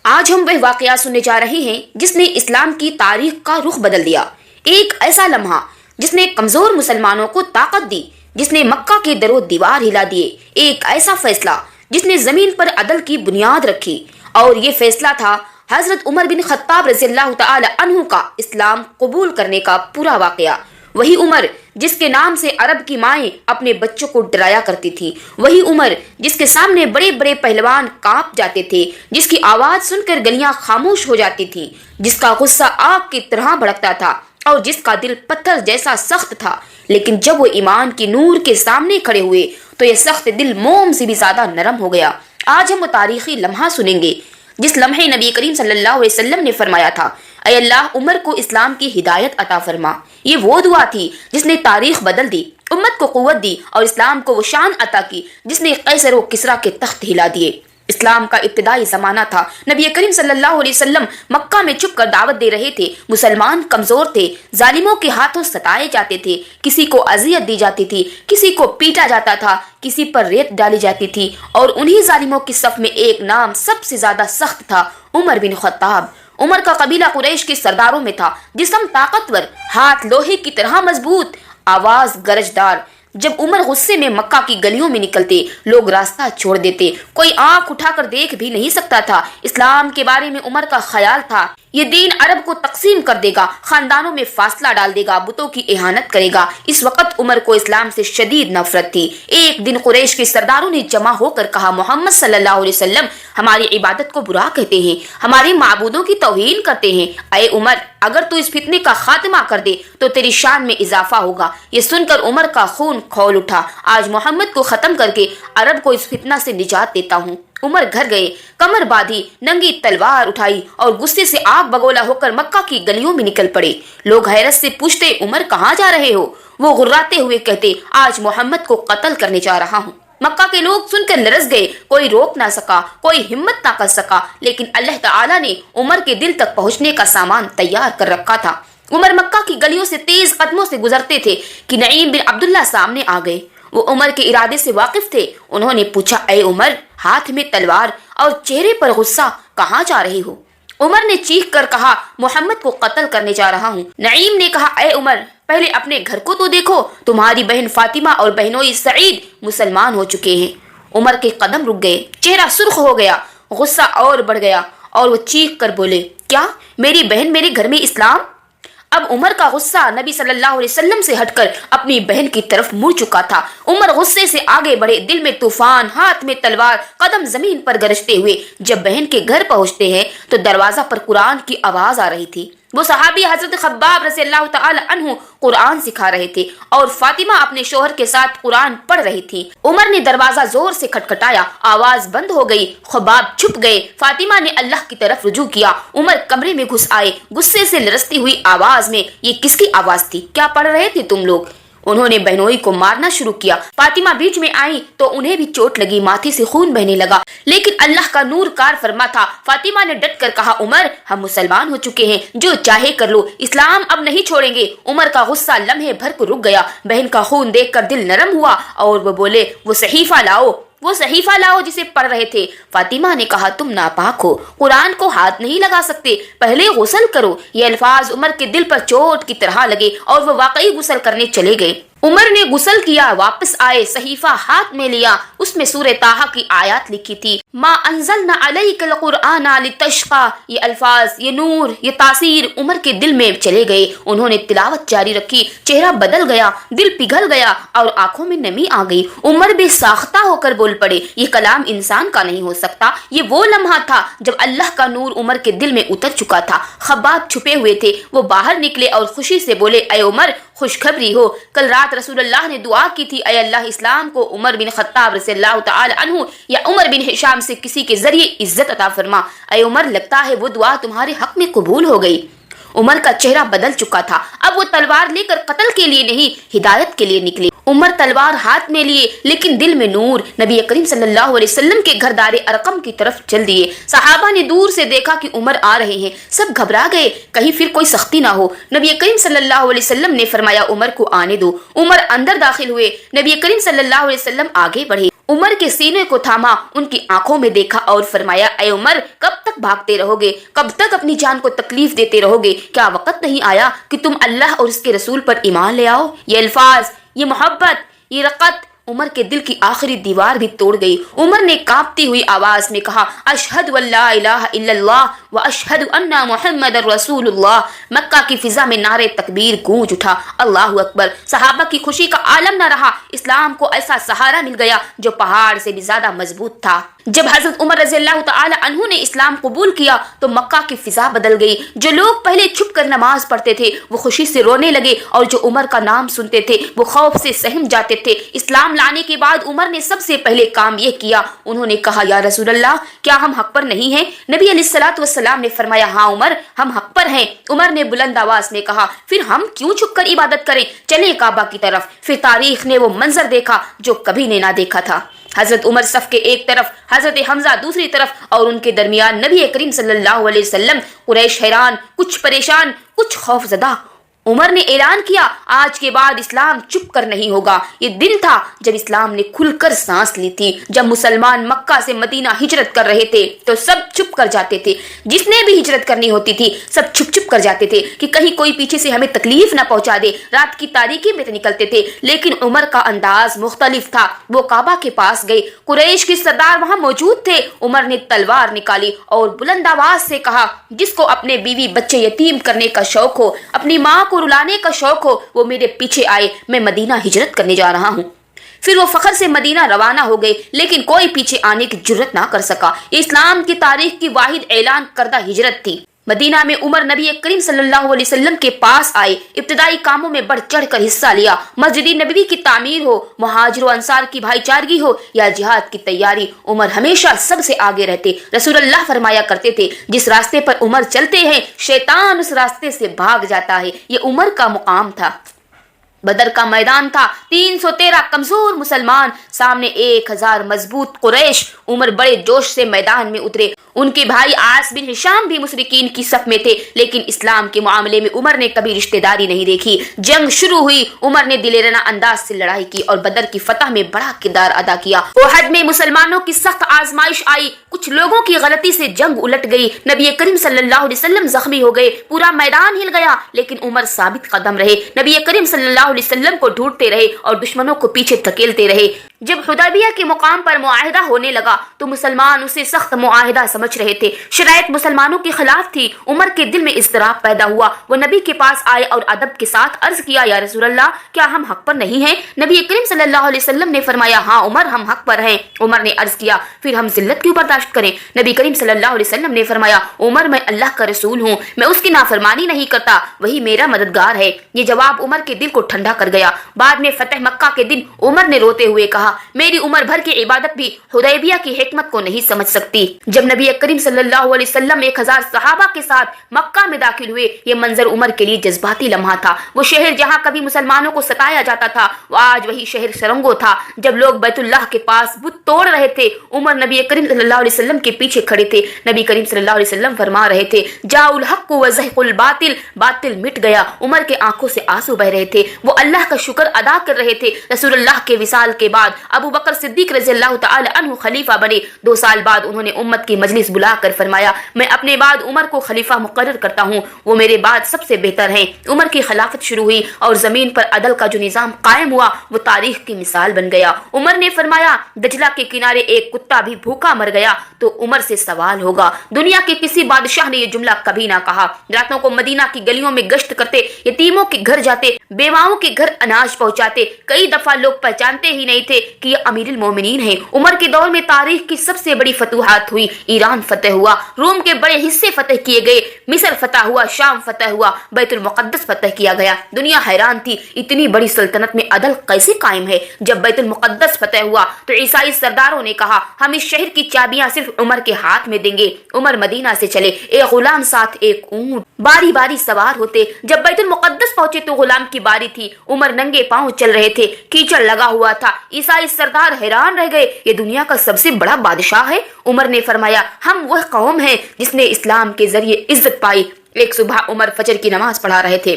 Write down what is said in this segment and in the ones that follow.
آج ہم وہ واقعہ سننے جا رہے ہیں جس نے اسلام کی تاریخ کا رخ بدل دیا۔ ایک ایسا لمحہ جس نے کمزور مسلمانوں کو طاقت دی، جس نے مکہ کے در و دیوار ہلا دیے۔ ایک ایسا فیصلہ جس نے زمین پر عدل کی بنیاد رکھی، اور یہ فیصلہ تھا حضرت عمر بن خطاب رضی اللہ تعالی عنہ کا اسلام قبول کرنے کا پورا واقعہ۔ وہی عمر جس کے نام سے عرب کی مائیں اپنے بچوں کو ڈرایا کرتی تھی، وہی عمر جس کے سامنے بڑے بڑے پہلوان کانپ جاتے تھے، جس کی آواز سن کر گلیاں خاموش ہو جاتی تھیں، جس کا غصہ آگ کی طرح بھڑکتا تھا اور جس کا دل پتھر جیسا سخت تھا، لیکن جب وہ ایمان کی نور کے سامنے کھڑے ہوئے تو یہ سخت دل موم سے بھی زیادہ نرم ہو گیا۔ آج ہم وہ تاریخی لمحہ سنیں گے جس لمحے نبی کریم صلی اللہ علیہ وسلم نے فرمایا تھا، اے اللہ عمر کو اسلام کی ہدایت عطا فرما۔ یہ وہ دعا تھی جس نے تاریخ بدل دی، امت کو قوت دی اور اسلام کو وہ شان عطا کی جس نے قیصر و کسریٰ کے تخت ہلا دیے۔ اسلام کا ابتدائی زمانہ تھا، نبی کریم صلی اللہ علیہ وسلم مکہ میں چھپ کر دعوت دے رہے تھے۔ مسلمان کمزور تھے، ظالموں کے ہاتھوں ستائے جاتے تھے، کسی کو اذیت دی جاتی تھی، کسی کو پیٹا جاتا تھا، کسی پر ریت ڈالی جاتی تھی، اور انہی ظالموں کی صف میں ایک نام سب سے زیادہ سخت تھا، عمر بن خطاب۔ عمر کا قبیلہ قریش کے سرداروں میں تھا، جسم طاقتور، ہاتھ لوہے کی طرح مضبوط، آواز گرجدار۔ جب عمر غصے میں مکہ کی گلیوں میں نکلتے، لوگ راستہ چھوڑ دیتے، کوئی آنکھ اٹھا کر دیکھ بھی نہیں سکتا تھا۔ اسلام کے بارے میں عمر کا خیال تھا، یہ دین عرب کو تقسیم کر دے گا، خاندانوں میں فاصلہ ڈال دے گا، بتوں کی اہانت کرے گا۔ اس وقت عمر کو اسلام سے شدید نفرت تھی۔ ایک دن قریش کے سرداروں نے جمع ہو کر کہا، محمد صلی اللہ علیہ وسلم ہماری عبادت کو برا کہتے ہیں، ہمارے معبودوں کی توہین کرتے ہیں۔ اے عمر، اگر تو اس فتنے کا خاتمہ کر دے تو تیری شان میں اضافہ ہوگا۔ یہ سن کر عمر کا خون کھول اٹھا، آج محمد کو ختم کر کے عرب کو اس فتنہ سے نجات دیتا ہوں۔ عمر گھر گئے، کمر باندھی، ننگی تلوار اٹھائی اور غصے سے آگ بگولا ہو کر مکہ کی گلیوں میں نکل پڑے۔ لوگ حیرت سے پوچھتے، عمر کہاں جا رہے ہو؟ وہ غراتے ہوئے کہتے، آج محمد کو قتل کرنے جا رہا ہوں۔ مکہ کے لوگ سن کر لرز گئے، کوئی روک نہ سکا، کوئی ہمت نہ کر سکا، لیکن اللہ تعالیٰ نے عمر کے دل تک پہنچنے کا سامان تیار کر رکھا تھا۔ عمر مکہ کی گلیوں سے تیز قدموں سے گزرتے تھے کہ نعیم بن عبداللہ سامنے آ گئے۔ وہ عمر کے ارادے سے واقف تھے۔ انہوں نے پوچھا، اے عمر، ہاتھ میں تلوار اور چہرے پر غصہ، کہاں جا رہے ہو؟ عمر نے چیخ کر کہا، محمد کو قتل کرنے جا رہا ہوں۔ نعیم نے کہا، اے عمر، پہلے اپنے گھر کو تو دیکھو، تمہاری بہن فاطمہ اور بہنوئی سعید مسلمان ہو چکے ہیں۔ عمر کے قدم رک گئے، چہرہ سرخ ہو گیا، غصہ اور بڑھ گیا، اور وہ چیخ کر بولے، کیا میری بہن میرے گھر میں اسلام؟ اب عمر کا غصہ نبی صلی اللہ علیہ وسلم سے ہٹ کر اپنی بہن کی طرف مڑ چکا تھا۔ عمر غصے سے آگے بڑھے، دل میں طوفان، ہاتھ میں تلوار، قدم زمین پر گرجتے ہوئے۔ جب بہن کے گھر پہنچتے ہیں تو دروازہ پر قرآن کی آواز آ رہی تھی۔ وہ صحابی حضرت خباب رضی اللہ تعالی عنہ قرآن سکھا رہے تھے اور فاطمہ اپنے شوہر کے ساتھ قرآن پڑھ رہی تھی۔ عمر نے دروازہ زور سے کھٹکھٹایا، آواز بند ہو گئی، خباب چھپ گئے۔ فاطمہ نے اللہ کی طرف رجوع کیا۔ عمر کمرے میں گھس آئے، غصے سے لرزتی ہوئی آواز میں، یہ کس کی آواز تھی؟ کیا پڑھ رہے تھے تم لوگ؟ انہوں نے بہنوئی کو مارنا شروع کیا۔ فاطمہ بیچ میں آئی تو انہیں بھی چوٹ لگی، ماتھے سے خون بہنے لگا، لیکن اللہ کا نور کار فرما تھا۔ فاطمہ نے ڈٹ کر کہا، عمر، ہم مسلمان ہو چکے ہیں، جو چاہے کر لو، اسلام اب نہیں چھوڑیں گے۔ عمر کا غصہ لمحے بھر کو رک گیا، بہن کا خون دیکھ کر دل نرم ہوا اور وہ بولے، وہ صحیفہ لاؤ، وہ صحیفہ لاؤ جسے پڑھ رہے تھے۔ فاطمہ نے کہا، تم ناپاک ہو، قرآن کو ہاتھ نہیں لگا سکتے، پہلے غسل کرو۔ یہ الفاظ عمر کے دل پر چوٹ کی طرح لگے اور وہ واقعی غسل کرنے چلے گئے۔ عمر نے غسل کیا، واپس آئے، صحیفہ ہاتھ میں لیا، اس میں سورہ طٰہٰ کی آیات لکھی تھی، ما انزلنا علیک القرآن لتشقی۔ یہ الفاظ، یہ نور، یہ تاثیر عمر کے دل میں چلے گئے۔ انہوں نے تلاوت جاری رکھی، چہرہ بدل گیا، دل پگھل گیا اور آنکھوں میں نمی آ گئی۔ عمر بے ساختہ ہو کر بول پڑے، یہ کلام انسان کا نہیں ہو سکتا۔ یہ وہ لمحہ تھا جب اللہ کا نور عمر کے دل میں اتر چکا تھا۔ خباب چھپے ہوئے تھے، وہ باہر نکلے اور خوشی سے بولے، اے عمر، خوشخبری ہو، کل رات رسول اللہ نے دعا کی تھی، اے اللہ اسلام کو عمر بن خطاب رضی اللہ تعالی عنہ یا عمر بن ہشام سے کسی کے ذریعے عزت عطا فرما۔ اے عمر، لگتا ہے وہ دعا تمہارے حق میں قبول ہو گئی۔ عمر کا چہرہ بدل چکا تھا، اب وہ تلوار لے کر قتل کے لیے نہیں، ہدایت کے لیے نکلے۔ عمر تلوار ہاتھ میں لیے لیکن دل میں نور، نبی کریم صلی اللہ علیہ وسلم کے گھر دار ارقم کی طرف چل دیے۔ صحابہ نے دور سے دیکھا کہ عمر آ رہے ہیں، سب گھبرا گئے، کہیں پھر کوئی سختی نہ ہو۔ نبی کریم صلی اللہ علیہ وسلم نے فرمایا، عمر کو آنے دو۔ عمر اندر داخل ہوئے، نبی کریم صلی اللہ علیہ وسلم آگے بڑھے۔ عمر کے سینے کو تھاما، ان کی آنکھوں میں دیکھا اور فرمایا اے عمر، کب تک بھاگتے رہو گے؟ کب تک اپنی جان کو تکلیف دیتے رہو گے؟ کیا وقت نہیں آیا کہ تم اللہ اور اس کے رسول پر ایمان لے آؤ؟ یہ الفاظ، یہ محبت، یہ رقت عمر کے دل کی آخری دیوار بھی توڑ گئی۔ عمر نے کانپتی ہوئی آواز میں کہا اشہد ان لا الہ الا اللہ و اشہد ان محمد رسول اللہ۔ مکہ کی فضا میں نعرے تکبیر گونج اٹھا، اللہ اکبر۔ صحابہ کی خوشی کا عالم نہ رہا، اسلام کو ایسا سہارا مل گیا جو پہاڑ سے بھی زیادہ مضبوط تھا۔ جب حضرت عمر رضی اللہ تعالی عنہ نے اسلام قبول کیا تو مکہ کی فضا بدل گئی۔ جو لوگ پہلے چھپ کر نماز پڑھتے تھے وہ خوشی سے رونے لگے، اور جو عمر کا نام سنتے تھے وہ خوف سے سہم جاتے تھے۔ اسلام لانے کے بعد عمر نے سب سے پہلے کام یہ کیا، انہوں نے کہا یا رسول اللہ، کیا ہم حق پر نہیں ہیں؟ نبی علیہ الصلوۃ والسلام نے فرمایا ہاں عمر، ہم حق پر ہیں۔ عمر نے بلند آواز میں کہا پھر ہم کیوں چھپ کر عبادت کریں؟ چلیں کعبہ کی طرف۔ پھر تاریخ نے وہ منظر دیکھا جو کبھی نے نہ دیکھا تھا۔ حضرت عمر صف کے ایک طرف، حضرت حمزہ دوسری طرف، اور ان کے درمیان نبی کریم صلی اللہ علیہ وسلم۔ قریش حیران، کچھ پریشان، کچھ خوف زدہ۔ عمر نے اعلان کیا آج کے بعد اسلام چپ کر نہیں ہوگا۔ یہ دن تھا جب اسلام نے کھل کر سانس لی تھی۔ جب مسلمان مکہ سے مدینہ ہجرت کر رہے تھے تو سب چپ کر جاتے تھے، جس نے بھی ہجرت کرنی ہوتی تھی سب چھپ چھپ کر جاتے تھے کہ کہیں کوئی پیچھے سے ہمیں تکلیف نہ پہنچا دے۔ رات کی تاریکی میں نکلتے تھے، لیکن عمر کا انداز مختلف تھا۔ وہ کعبہ کے پاس گئے، قریش کے سردار وہاں موجود تھے۔ عمر نے تلوار نکالی اور بلند آواز سے کہا جس کو اپنے بیوی بچے یتیم کرنے کا شوق ہو، اپنی ماں کو رلانے کا شوق ہو، وہ میرے پیچھے آئے، میں مدینہ ہجرت کرنے جا رہا ہوں۔ پھر وہ فخر سے مدینہ روانہ ہو گئے، لیکن کوئی پیچھے آنے کی جرت نہ کر سکا۔ یہ اسلام کی تاریخ کی واحد اعلان کردہ ہجرت تھی۔ مدینہ میں عمر نبی کریم صلی اللہ علیہ وسلم کے پاس آئے، ابتدائی کاموں میں بڑھ چڑھ کر حصہ لیا۔ مسجد نبوی کی تعمیر ہو، مہاجر و انصار کی بھائی چارگی ہو یا جہاد کی تیاری، عمر ہمیشہ سب سے آگے رہتے۔ رسول اللہ فرمایا کرتے تھے جس راستے پر عمر چلتے ہیں شیطان اس راستے سے بھاگ جاتا ہے۔ یہ عمر کا مقام تھا۔ بدر کا میدان تھا، 313 کمزور مسلمان، سامنے 1000 مضبوط قریش۔ عمر بڑے جوش سے میدان میں اترے۔ ان کے بھائی عاص بن ہشام بھی مشرکین کی صف میں تھے، لیکن اسلام کے معاملے میں عمر نے کبھی رشتہ داری نہیں دیکھی۔ جنگ شروع ہوئی، عمر نے دلیرانہ انداز سے لڑائی کی اور بدر کی فتح میں بڑا کردار ادا کیا۔ احد میں مسلمانوں کی سخت آزمائش آئی، کچھ لوگوں کی غلطی سے جنگ الٹ گئی، نبی کریم صلی اللہ علیہ وسلم زخمی ہو گئے، پورا میدان ہل گیا، لیکن عمر ثابت قدم رہے، نبی کریم صلی اللہ علیہ وسلم کو ڈھونڈتے رہے اور دشمنوں کو پیچھے دھکیلتے رہے۔ جب حدیبیہ کے مقام پر معاہدہ ہونے لگا تو مسلمان اسے سخت معاہدہ سمجھ رہے تھے، شرائط مسلمانوں کے خلاف تھی۔ عمر کے دل میں اضطراب پیدا ہوا، وہ نبی کے پاس آئے اور ادب کے ساتھ عرض کیا یا رسول اللہ، کیا ہم حق پر نہیں ہیں؟ نبی کریم صلی اللہ علیہ وسلم نے فرمایا ہاں عمر، ہم حق پر ہیں۔ عمر نے عرض کیا پھر ہم ذلت کیوں برداشت کریں؟ نبی کریم صلی اللہ علیہ وسلم نے فرمایا عمر، میں اللہ کا رسول ہوں، میں اس کی نافرمانی نہیں کرتا، وہی میرا مددگار ہے۔ یہ جواب عمر کے دل کو ٹھنڈا کر گیا۔ بعد میں فتح مکہ کے دن عمر نے روتے ہوئے کہا میری عمر بھر کی عبادت بھی حدیبیہ کی حکمت کو نہیں سمجھ سکتی۔ جب نبی کریم صلی اللہ علیہ وسلم 1000 صحابہ کے ساتھ مکہ میں داخل ہوئے، یہ منظر عمر کے لیے جذباتی لمحہ تھا۔ وہ شہر جہاں کبھی مسلمانوں کو ستایا جاتا تھا وہ آج وہی شہر سرنگو تھا۔ جب لوگ بیت اللہ کے پاس بت توڑ رہے تھے، عمر نبی کریم صلی اللہ علیہ وسلم کے پیچھے کھڑے تھے۔ نبی کریم صلی اللہ علیہ وسلم فرما رہے تھے جاء الحق وزهق الباطل، باطل مٹ گیا۔ عمر کے آنکھوں سے آنسو بہ رہے تھے، وہ اللہ کا شکر ادا کر رہے تھے۔ رسول اللہ کے وصال کے بعد ابو بکر صدیق رضی اللہ تعالی عنہ خلیفہ بنے۔ 2 سال بعد انہوں نے امت کی مجلس بلا کر فرمایا میں اپنے بعد عمر کو خلیفہ مقرر کرتا ہوں، وہ میرے بعد سب سے بہتر ہیں۔ عمر کی خلافت شروع ہوئی اور زمین پر عدل کا جو نظام قائم ہوا وہ تاریخ کی مثال بن گیا۔ عمر نے فرمایا دجلہ کے کنارے ایک کتا بھی بھوکا مر گیا تو عمر سے سوال ہوگا۔ دنیا کے کسی بادشاہ نے یہ جملہ کبھی نہ کہا۔ راتوں کو مدینہ کی گلیوں میں گشت کرتے، یتیموں کے گھر جاتے، بیواؤں کے گھر اناج پہنچاتے۔ کئی دفعہ لوگ پہچانتے ہی نہیں تھے کہ یہ امیر المومنین ہیں۔ عمر کے دور میں تاریخ کی سب سے بڑی فتوحات ہوئی۔ ایران فتح ہوا، روم کے بڑے حصے فتح کیے گئے، مصر فتح ہوا، شام فتح ہوا، بیت المقدس فتح کیا گیا۔ دنیا حیران تھی اتنی بڑی سلطنت میں عدل کیسے قائم ہے۔ جب بیت المقدس فتح ہوا تو عیسائی سرداروں نے کہا ہم اس شہر کی چابیاں صرف عمر کے ہاتھ میں دیں گے۔ عمر مدینہ سے چلے، ایک غلام ساتھ ایک اونٹ، باری باری سوار ہوتے۔ جب بیت المقدس پہنچے تو غلام کی باری تھی، عمر ننگے پاؤں چل رہے تھے، کیچڑ لگا ہوا تھا۔ عیسائی سردار حیران رہ گئے، یہ دنیا کا سب سے بڑا بادشاہ ہے۔ عمر نے فرمایا ہم وہ قوم ہیں جس نے اسلام کے ذریعے عزت پائی۔ ایک صبح عمر فجر کی نماز پڑھا رہے تھے،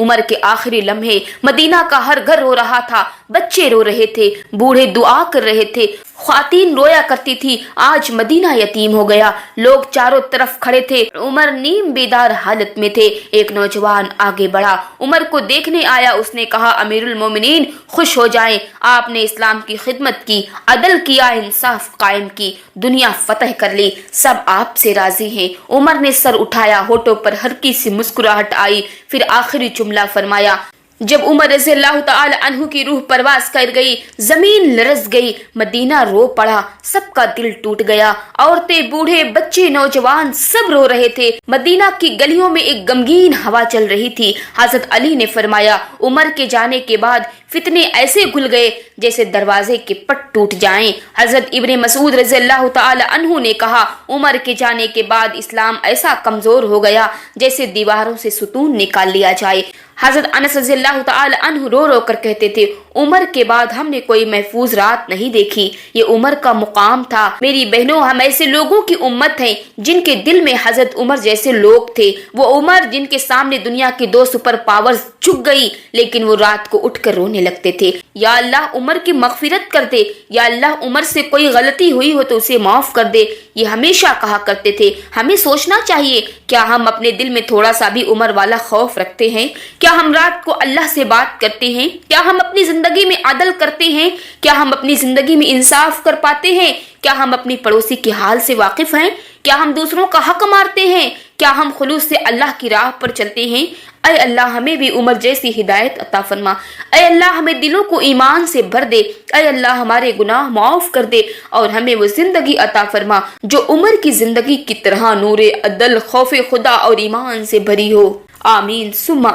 عمر کے آخری لمحے مدینہ کا ہر گھر رو رہا تھا، بچے رو رہے تھے، بوڑھے دعا کر رہے تھے، خواتین رویا کرتی تھی آج مدینہ یتیم ہو گیا۔ لوگ چاروں طرف کھڑے تھے، عمر نیم بیدار حالت میں تھے۔ ایک نوجوان آگے بڑھا، عمر کو دیکھنے آیا، اس نے کہا امیر المومنین خوش ہو جائیں، آپ نے اسلام کی خدمت کی، عدل کیا، انصاف قائم کی، دنیا فتح کر لی، سب آپ سے راضی ہیں۔ عمر نے سر اٹھایا، ہونٹوں پر ہلکی سی مسکراہٹ آئی، پھر آخری جملہ فرمایا۔ جب عمر رضی اللہ تعالی عنہ کی روح پرواز کر گئی، زمین لرز گئی، مدینہ رو پڑا، سب کا دل ٹوٹ گیا، عورتیں، بوڑھے، بچے، نوجوان سب رو رہے تھے۔ مدینہ کی گلیوں میں ایک غمگین ہوا چل رہی تھی۔ حضرت علی نے فرمایا عمر کے جانے کے بعد فتنے ایسے گھل گئے جیسے دروازے کے پٹ ٹوٹ جائیں۔ حضرت ابن مسعود رضی اللہ تعالی عنہ نے کہا عمر کے جانے کے بعد اسلام ایسا کمزور ہو گیا جیسے دیواروں سے ستون نکال لیا جائے۔ حضرت انس رضی اللہ تعالی عنہ رو رو کر کہتے تھے عمر کے بعد ہم نے کوئی محفوظ رات نہیں دیکھی، یہ عمر کا مقام تھا۔ میری بہنوں، ہم ایسے لوگوں کی امت ہیں جن کے دل میں حضرت عمر جیسے لوگ تھے، وہ عمر جن کے سامنے دنیا کی 2 سپر پاورز جھک گئی لیکن وہ رات کو اٹھ کر رونے لگتے تھے، یا اللہ عمر کی مغفرت کر دے، یا اللہ عمر سے کوئی غلطی ہوئی ہو تو اسے معاف کر دے، یہ ہمیشہ کہا کرتے تھے۔ ہمیں سوچنا چاہیے کیا ہم اپنے دل میں تھوڑا سا بھی عمر والا خوف رکھتے ہیں؟ کیا ہم رات کو اللہ سے بات کرتے ہیں؟ کیا ہم اپنی زندگی میں عدل کرتے ہیں؟ کیا ہم اپنی زندگی میں انصاف کر پاتے ہیں؟ کیا ہم اپنی پڑوسی کے حال سے واقف ہیں؟ کیا ہم دوسروں کا حق مارتے ہیں؟ کیا ہم خلوص سے اللہ کی راہ پر چلتے ہیں؟ اے اللہ ہمیں بھی عمر جیسی ہدایت عطا فرما، اے اللہ ہمیں دلوں کو ایمان سے بھر دے، اے اللہ ہمارے گناہ معاف کر دے اور ہمیں وہ زندگی عطا فرما جو عمر کی زندگی کی طرح نور عدل، خوف خدا اور ایمان سے بھری ہو۔ آمین ثم